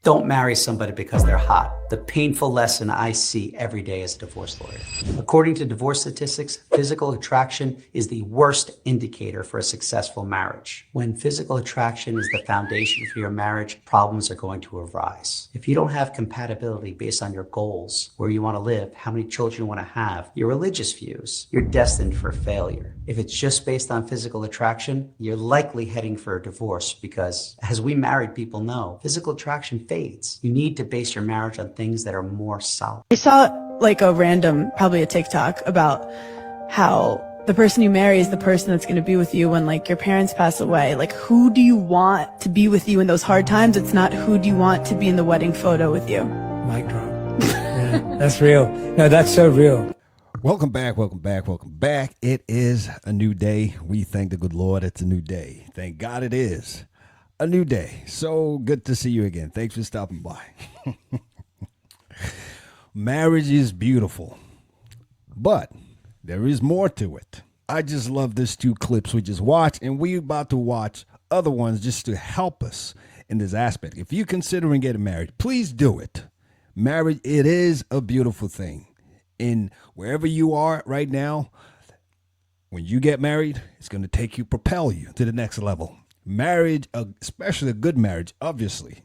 Don't marry somebody because they're hot. The painful lesson I see every day as a divorce lawyer. According to divorce statistics, physical attraction is the worst indicator for a successful marriage. When physical attraction is the foundation for your marriage, problems are going to arise. If you don't have compatibility based on your goals, where you want to live, how many children you want to have, your religious views, you're destined for failure. If it's just based on physical attraction, you're likely heading for a divorce because, as we married people know, physical attraction fades. You need to base your marriage on things that are more solid. I saw like a random, probably a TikTok about how the person you marry is the person that's going to be with you when like your parents pass away. Like, who do you want to be with you in those hard times? It's not who do you want to be in the wedding photo with you. Mic drop. Yeah, that's real. No, that's so real. Welcome back, welcome back, welcome back. It is a new day. We thank the good Lord it's a new day. Thank God it is a new day. So good to see you again. Thanks for stopping by. Marriage is beautiful, but there is more to it. I just love these two clips we just watched, and we're about to watch other ones just to help us in this aspect. If you're considering getting married, please do it. Marriage, it is a beautiful thing. And wherever you are right now, when you get married, it's going to propel you to the next level. Marriage, especially a good marriage, obviously,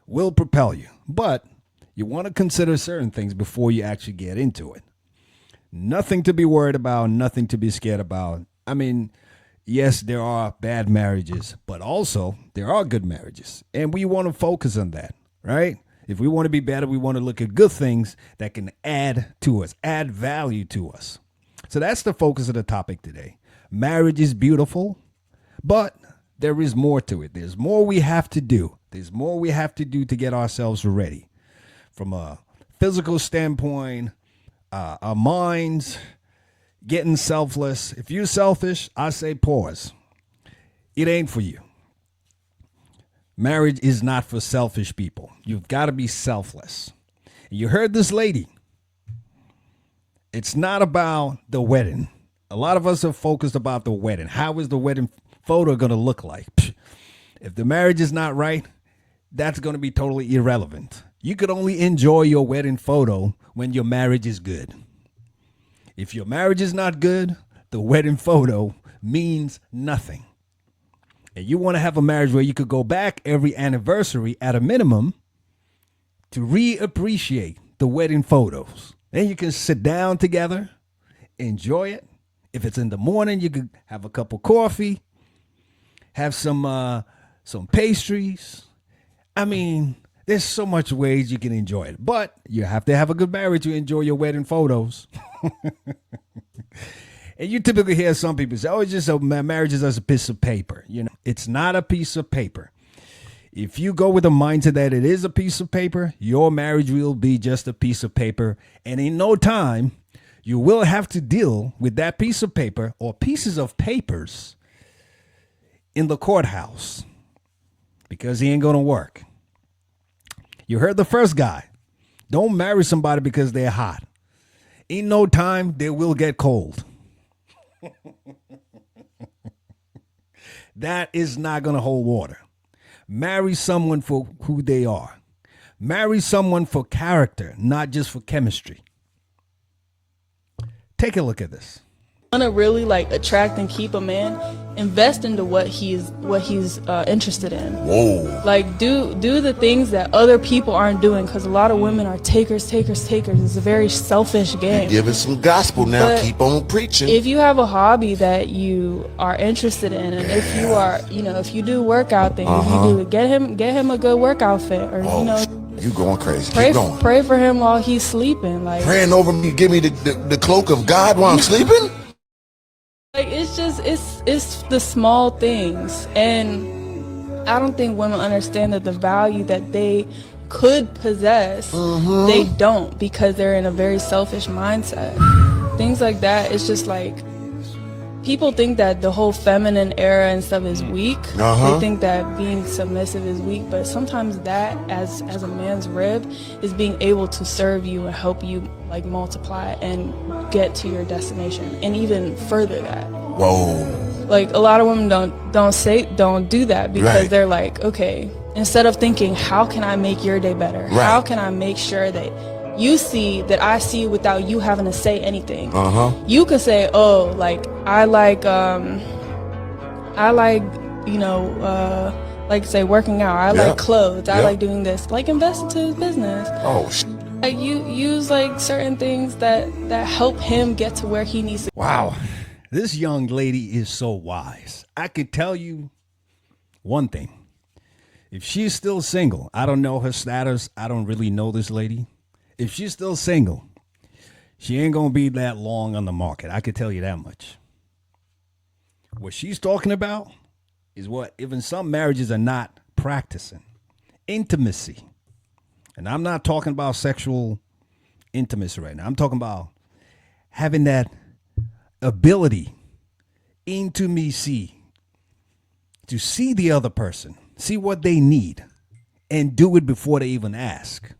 will propel you. But you want to consider certain things before you actually get into it. Nothing to be worried about, nothing to be scared about. I mean, yes, there are bad marriages, but also there are good marriages. And we want to focus on that, right? If we want to be better, we want to look at good things that can add to us, add value to us. So that's the focus of the topic today. Marriage is beautiful, but there is more to it. There's more we have to do. There's more we have to do to get ourselves ready. From a physical standpoint, our minds, getting selfless. If you're selfish, I say pause. It ain't for you. Marriage is not for selfish people. You've got to be selfless. And you heard this lady. It's not about the wedding. A lot of us are focused about the wedding. How is the wedding photo going to look like? If the marriage is not right, that's going to be totally irrelevant. You could only enjoy your wedding photo when your marriage is good. If your marriage is not good, the wedding photo means nothing. And you want to have a marriage where you could go back every anniversary at a minimum to reappreciate the wedding photos. Then you can sit down together, enjoy it. If it's in the morning, you could have a cup of coffee, have some pastries. I mean, there's so much ways you can enjoy it, but you have to have a good marriage to enjoy your wedding photos. And you typically hear some people say, oh, it's just marriage is just a piece of paper. You know, it's not a piece of paper. If you go with the mindset that it is a piece of paper, your marriage will be just a piece of paper. And in no time, you will have to deal with that piece of paper or pieces of papers in the courthouse because he ain't going to work. You heard the first guy. Don't marry somebody because they're hot. In no time, they will get cold. That is not going to hold water. Marry someone for who they are. Marry someone for character, not just for chemistry. Take a look at this. Want to really like attract and keep a man, invest into what he's interested in. Whoa. Like do the things that other people aren't doing, because a lot of women are takers. It's a very selfish game. Give us some gospel now. But keep on preaching. if you have a hobby that you are interested in, and if you are, if you do workout things, if you do, get him a good workout fit, or you going crazy. Keep going. pray for him while he's sleeping. Like Praying over me, give me the cloak of God while I'm sleeping? Like it's the small things, and I don't think women understand that the value that they could possess, they don't, because they're in a very selfish mindset. Things like that, it's just like people think that the whole feminine era and stuff is weak. They think that being submissive is weak, but sometimes that, as a man's rib, is being able to serve you and help you like multiply and get to your destination, and even further that. Whoa. Like a lot of women don't do that because they're like, okay, instead of thinking, how can I make your day better? Right. How can I make sure that you see that I see you without you having to say anything? You could say, oh, like I like you know, like say working out. I like clothes. I like doing this. Like invest into his business. Oh, Like you use like certain things that help him get to where he needs to. Wow. This young lady is so wise. I could tell you one thing. If she's still single, I don't know her status. I don't really know this lady. If she's still single, she ain't going to be that long on the market. I could tell you that much. What she's talking about is what even some marriages are not practicing. Intimacy. And I'm not talking about sexual intimacy right now. I'm talking about having that ability, intimacy, to see the other person, see what they need, and do it before they even ask.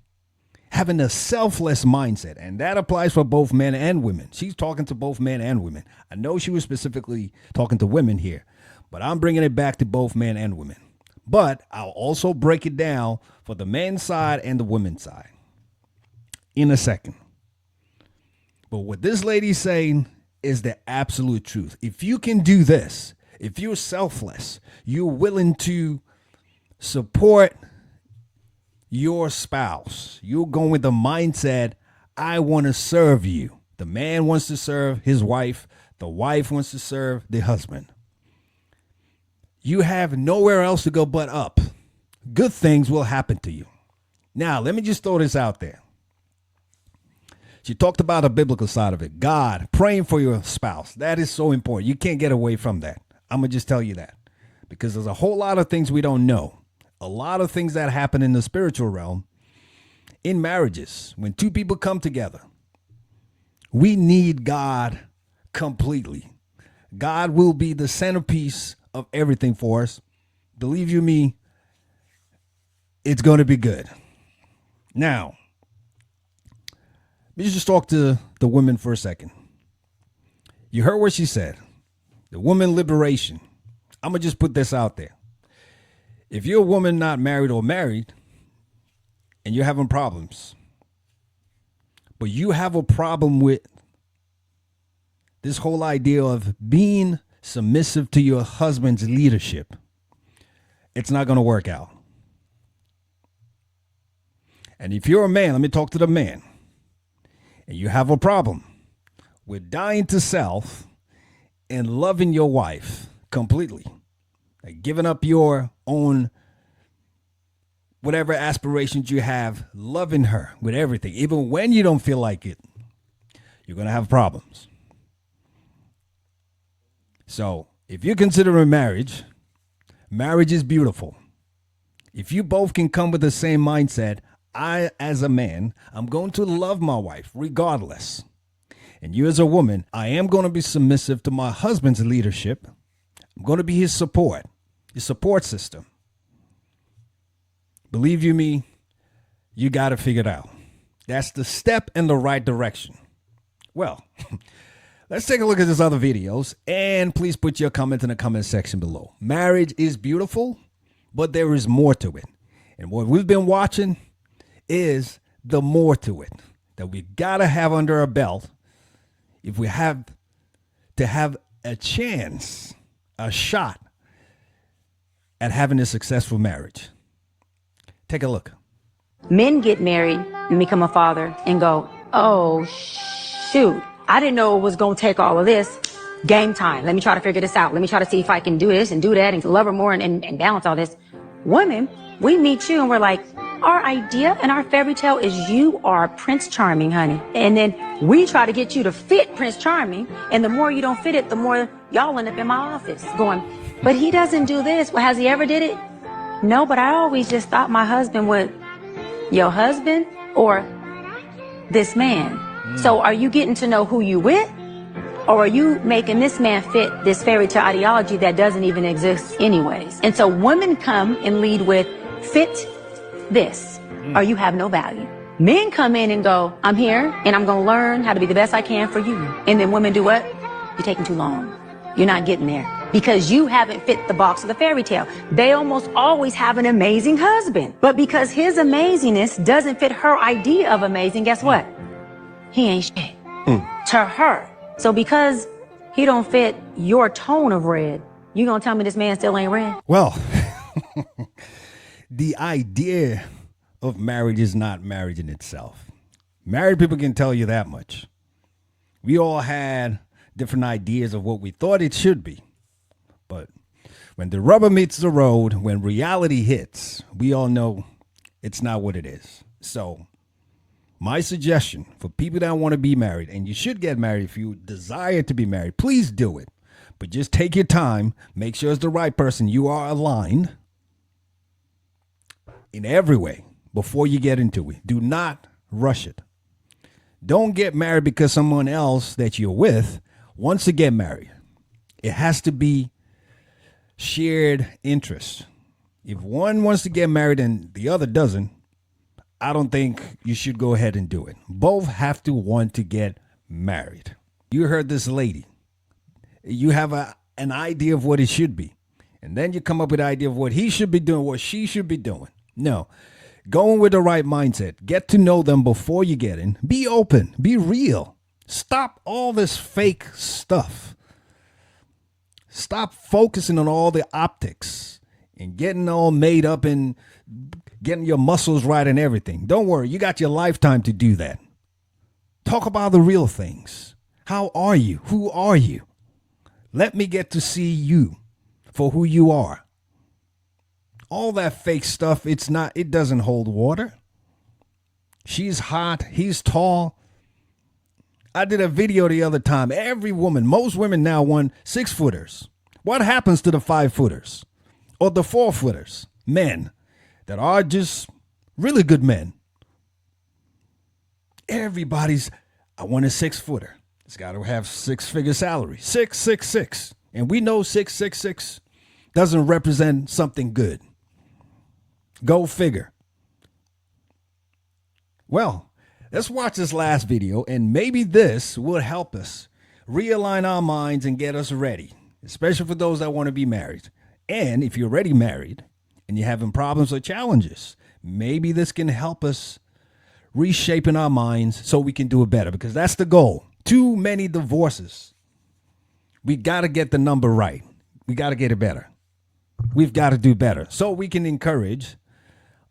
Having a selfless mindset, and that applies for both men and women. She's talking to both men and women. I know she was specifically talking to women here, but I'm bringing it back to both men and women. But I'll also break it down for the men's side and the women's side in a second. But what this lady's saying is the absolute truth. If you can do this, if you're selfless, you're willing to support your spouse, you're going with the mindset, I want to serve you. The man wants to serve his wife. The wife wants to serve the husband. You have nowhere else to go but up. Good things will happen to you. Now, let me just throw this out there. She talked about the biblical side of it. God, praying for your spouse. That is so important. You can't get away from that. I'm going to just tell you that. Because there's a whole lot of things we don't know. A lot of things that happen in the spiritual realm, in marriages, when two people come together. We need God completely. God will be the centerpiece of everything for us. Believe you me, it's going to be good. Now, let me just talk to the women for a second. You heard what she said. The woman liberation. I'm going to just put this out there. If you're a woman not married or married and you're having problems, but you have a problem with this whole idea of being submissive to your husband's leadership, it's not going to work out. And if you're a man, let me talk to the man, and you have a problem with dying to self and loving your wife completely, like giving up your own whatever aspirations you have, loving her with everything, even when you don't feel like it, you're going to have problems. So if you're considering marriage, marriage is beautiful. If you both can come with the same mindset, I, as a man, I'm going to love my wife regardless. And you as a woman, I am going to be submissive to my husband's leadership. I'm going to be his support system. Believe you me, you got to figure it out. That's the step in the right direction. Well, let's take a look at these other videos, and please put your comment in the comment section below. Marriage is beautiful, but there is more to it. And what we've been watching is the more to it that we got to have under our belt if we have to have a chance, a shot at having a successful marriage. Take a look. Men get married and become a father and go, oh, shoot, I didn't know it was going to take all of this. Game time. Let me try to figure this out. Let me try to see if I can do this and do that and love her more and balance all this. Women, we meet you and we're like, our idea and our fairy tale is you are Prince Charming, honey. And then we try to get you to fit Prince Charming. And the more you don't fit it, the more y'all end up in my office going, but he doesn't do this. Well, has he ever did it? No, but I always just thought my husband would. Your husband or this man? So are you getting to know who you with? Or are you making this man fit this fairy tale ideology that doesn't even exist anyways? And so women come and lead with fit this, or you have no value. Men come in and go, I'm here and I'm going to learn how to be the best I can for you. And then women do what? You're taking too long. You're not getting there. because you haven't fit the box of the fairy tale. They almost always have an amazing husband. But because his amazingness doesn't fit her idea of amazing, guess what? He ain't shit to her. So because he don't fit your tone of red, you gonna tell me this man still ain't red? Well, the idea of marriage is not marriage in itself. Married people can tell you that much. We all had different ideas of what we thought it should be. But when the rubber meets the road, when reality hits, we all know it's not what it is. So my suggestion for people that want to be married, and you should get married if you desire to be married, please do it. But just take your time, make sure it's the right person, you are aligned in every way before you get into it. Do not rush it. Don't get married because someone else that you're with wants to get married. It has to be shared interest. If one wants to get married and the other doesn't, I don't think you should go ahead and do it. Both have to want to get married. You heard this lady. You have an idea of what it should be. And then you come up with an idea of what he should be doing, what she should be doing. No. Go in with the right mindset. Get to know them before you get in. Be open. Be real. Stop all this fake stuff. Stop focusing on all the optics and getting all made up and getting your muscles right and everything. Don't worry. You got your lifetime to do that. Talk about the real things. How are you? Who are you? Let me get to see you for who you are. All that fake stuff, it doesn't hold water. She's hot. He's tall. I did a video the other time. Every woman, most women now want 6-footers. What happens to the 5-footers or the 4-footers? Men that are just really good men. I want a 6-footer. It's got to have 6-figure salary. 666. And we know 666 doesn't represent something good. Go figure. Well, let's watch this last video, and maybe this will help us realign our minds and get us ready, especially for those that want to be married. And if you're already married and you're having problems or challenges, maybe this can help us reshaping our minds so we can do it better, because that's the goal. Too many divorces. We got to get the number right. We got to get it better. We've got to do better so we can encourage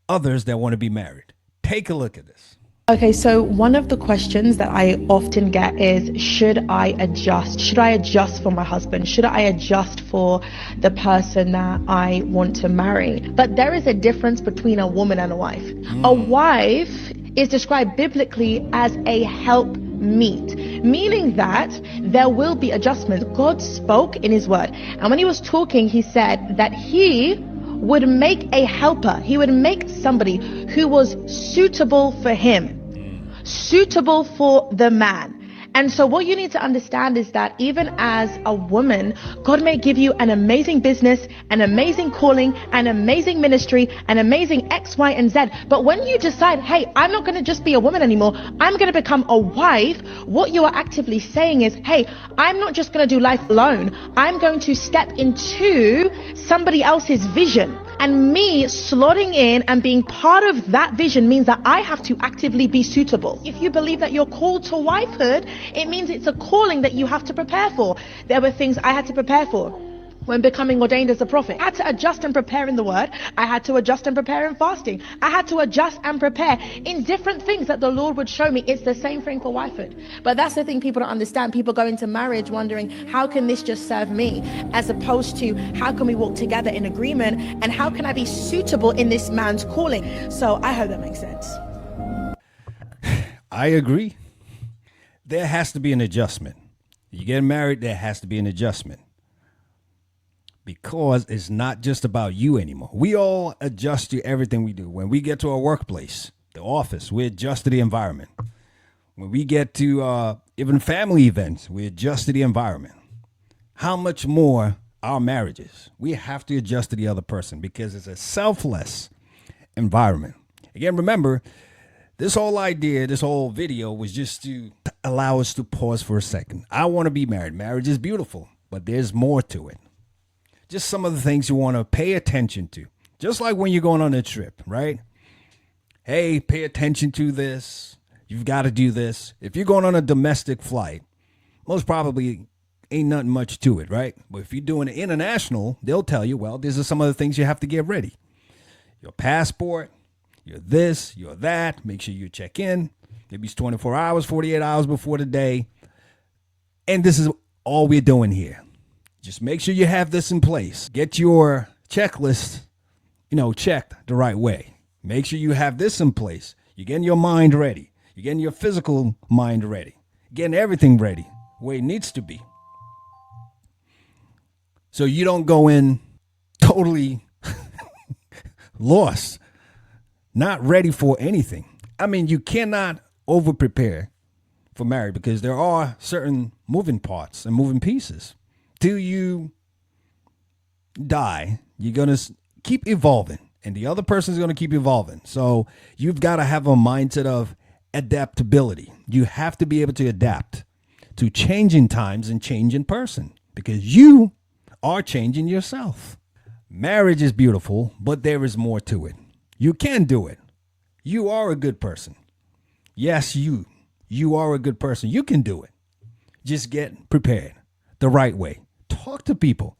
others that want to be married. Take a look at this. Okay, so one of the questions that I often get is, should I adjust? Should I adjust for my husband? Should I adjust for the person that I want to marry? But there is a difference between a woman and a wife. A wife is described biblically as a helpmeet, meaning that there will be adjustments. God spoke in his word, and when he was talking, he said that he would make a helper. He would make somebody who was suitable for him, suitable for the man. And so what you need to understand is that even as a woman, God may give you an amazing business, an amazing calling, an amazing ministry, an amazing X, Y, and Z. But when you decide, hey, I'm not going to just be a woman anymore, I'm going to become a wife, what you are actively saying is, hey, I'm not just going to do life alone. I'm going to step into somebody else's vision. And me slotting in and being part of that vision means that I have to actively be suitable. If you believe that you're called to wifehood, it means it's a calling that you have to prepare for. There were things I had to prepare for when becoming ordained as a prophet. I had to adjust and prepare in the word. I had to adjust and prepare in fasting. I had to adjust and prepare in different things that the Lord would show me. It's the same thing for wifehood. But that's the thing people don't understand. People go into marriage wondering, how can this just serve me? As opposed to, how can we walk together in agreement? And how can I be suitable in this man's calling? So I hope that makes sense. I agree. There has to be an adjustment. You get married, there has to be an adjustment. Because it's not just about you anymore. We all adjust to everything we do. When we get to our workplace, the office, we adjust to the environment. When we get to even family events, we adjust to the environment. How much more our marriages? We have to adjust to the other person because it's a selfless environment. Again, remember, this whole idea, this whole video was just to allow us to pause for a second. I want to be married. Marriage is beautiful, but there's more to it. just some of the things you want to pay attention to. Just like when you're going on a trip, right? Hey, pay attention to this. You've got to do this. If you're going on a domestic flight, most probably ain't nothing much to it, right? But if you're doing it international, they'll tell you, well, these are some of the things you have to get ready. Your passport, your this, your that. Make sure you check in. Maybe it's 24 hours, 48 hours before the day. And this is all we're doing here. Just make sure you have this in place. Get your checklist, checked the right way. Make sure you have this in place. You're getting your mind ready. You're getting your physical mind ready. Getting everything ready where it needs to be. So you don't go in totally lost, not ready for anything. I mean, you cannot over prepare for marriage because there are certain moving parts and moving pieces. Till you die, you're going to keep evolving, and the other person is going to keep evolving. So you've got to have a mindset of adaptability. You have to be able to adapt to changing times and changing person because you are changing yourself. Marriage is beautiful, but there is more to it. You can do it. You are a good person. Yes, you are a good person. You can do it. Just get prepared the right way. Talk to people.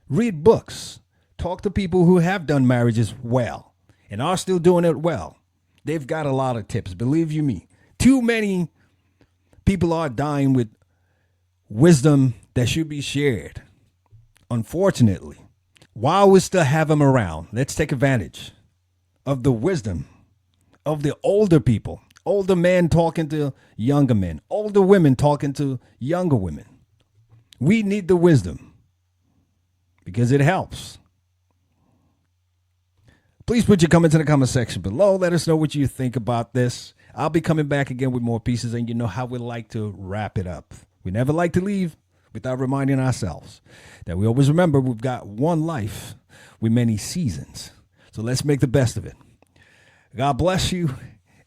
Read books. Talk to people who have done marriages well and are still doing it well. They've got a lot of tips. Believe you me, too many people are dying with wisdom that should be shared. Unfortunately, while we still have them around, let's take advantage of the wisdom of the older people, older men talking to younger men, older women talking to younger women. We need the wisdom because it helps. Please put your comments in the comment section below. Let us know what you think about this. I'll be coming back again with more pieces, and you know how we like to wrap it up. We never like to leave without reminding ourselves that we always remember we've got one life with many seasons. So let's make the best of it. God bless you,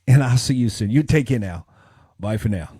and I'll see you soon. You take care now. Bye for now.